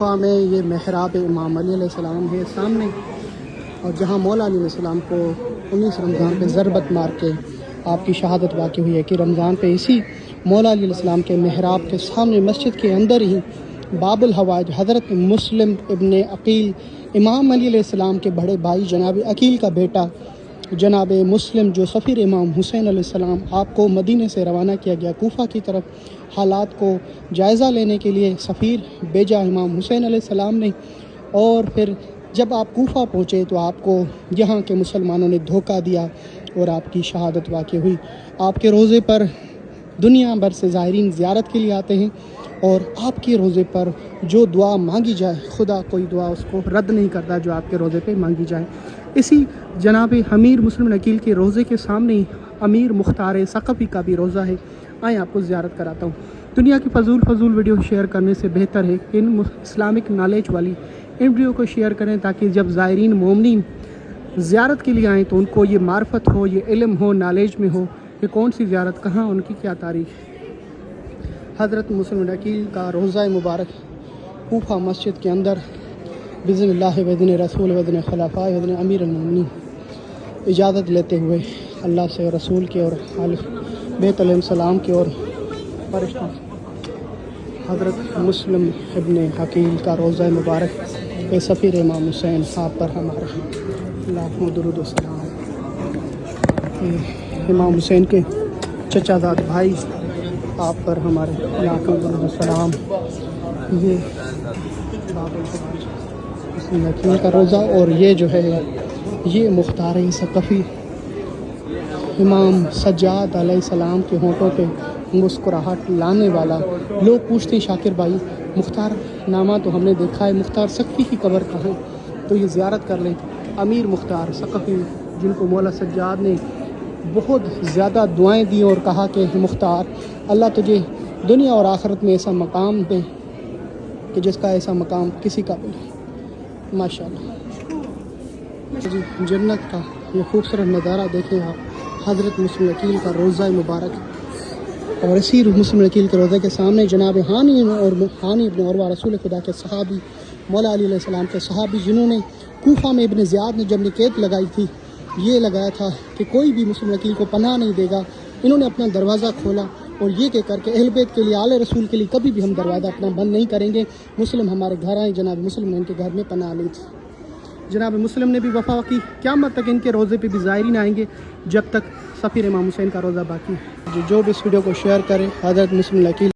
میں یہ محراب امام علی علیہ السلام ہے سامنے، اور جہاں مولا علی علیہ السلام کو 19 رمضان پہ ضربت مار کے آپ کی شہادت واقع ہوئی ہے کہ رمضان پہ اسی مولا علی علیہ السلام کے محراب کے سامنے مسجد کے اندر ہی باب الحوائج حضرت مسلم ابن عقیل امام علی علیہ السلام کے بڑے بھائی جناب عقیل کا بیٹا جناب مسلم جو سفیر امام حسین علیہ السلام، آپ کو مدینے سے روانہ کیا گیا کوفہ کی طرف حالات کو جائزہ لینے کے لیے سفیر بھیجا امام حسین علیہ السلام نے، اور پھر جب آپ کوفہ پہنچے تو آپ کو یہاں کے مسلمانوں نے دھوکہ دیا اور آپ کی شہادت واقع ہوئی۔ آپ کے روضے پر دنیا بھر سے زائرین زیارت کے لیے آتے ہیں، اور آپ کے روضے پر جو دعا مانگی جائے خدا کوئی دعا اس کو رد نہیں کرتا جو آپ کے روضے پہ مانگی جائے۔ اسی جناب امیر مسلم عقیل کے روضے کے سامنے ہی امیر مختار ثقفی کا بھی روضہ ہے، آئیں آپ کو زیارت کراتا ہوں۔ دنیا کی فضول ویڈیو شیئر کرنے سے بہتر ہے کہ ان اسلامک نالج والی ان ویڈیو کو شیئر کریں، تاکہ جب زائرین مومنین زیارت کے لیے آئیں تو ان کو یہ معرفت ہو، یہ علم ہو، نالج میں ہو کہ کون سی زیارت کہاں، ان کی کیا تاریخ ہے۔ حضرت مسلم عقیل کا روضہ مبارک کوفہ مسجد کے اندر بِإِذْنِ اللہ وَإِذْنِ رسول وَإِذْنِ خلفاء وَإِذْنِ امیر المومنین اجازت لیتے ہوئے اللہ سے، رسول کے اور بیت علیہ السلام کے اور فرشتوں حضرت مسلم ابن عقیل کا روضہ مبارک اے سفیر امام حسین، آپ پر ہمارا لاکھوں درود و سلام۔ امام حسین کے چچا زاد بھائی، آپ پر ہمارے لاکھوں درود و سلام۔ یہ باب الحوائج مسلم عقیل کا روضہ، اور یہ جو ہے یہ مختار ثقفی امام سجاد علیہ السلام کے ہونٹوں پہ مسکراہٹ لانے والا۔ لوگ پوچھتے ہیں شاکر بھائی مختار نامہ تو ہم نے دیکھا ہے، مختار ثقفی کی قبر کہاں ہے؟ تو یہ زیارت کر لیں۔ امیر مختار ثقفی جن کو مولا سجاد نے بہت زیادہ دعائیں دی اور کہا کہ مختار اللہ تجھے دنیا اور آخرت میں ایسا مقام دے کہ جس کا ایسا مقام کسی کا بھی نہیں۔ ماشاءاللہ جی، جنت کا یہ خوبصورت نظارہ دیکھیں آپ، حضرت مسلم عقیل کا روضہ مبارک، اور اسی مسلم عقیل کے روضے کے سامنے جناب ہانی ابن عروہ رسول خدا کے صحابی، مولا علی علیہ السلام کے صحابی، جنہوں نے کوفہ میں ابن زیاد نے جب نکیت لگائی تھی، یہ لگایا تھا کہ کوئی بھی مسلم عقیل کو پناہ نہیں دے گا، انہوں نے اپنا دروازہ کھولا اور یہ کہہ کر کے اہل بیت کے لیے، آل رسول کے لیے کبھی بھی ہم دروازہ اپنا بند نہیں کریں گے، مسلم ہمارے گھر آئیں۔ جناب مسلم نے ان کے گھر میں پناہ لی تھی۔ جناب مسلم نے بھی وفا کی، قیامت تک ان کے روضے پہ بھی زائرین آئیں گے جب تک سفیر امام حسین کا روضہ باقی ہے۔ جو بھی اس ویڈیو کو شیئر کرے، حضرت مسلم عقیل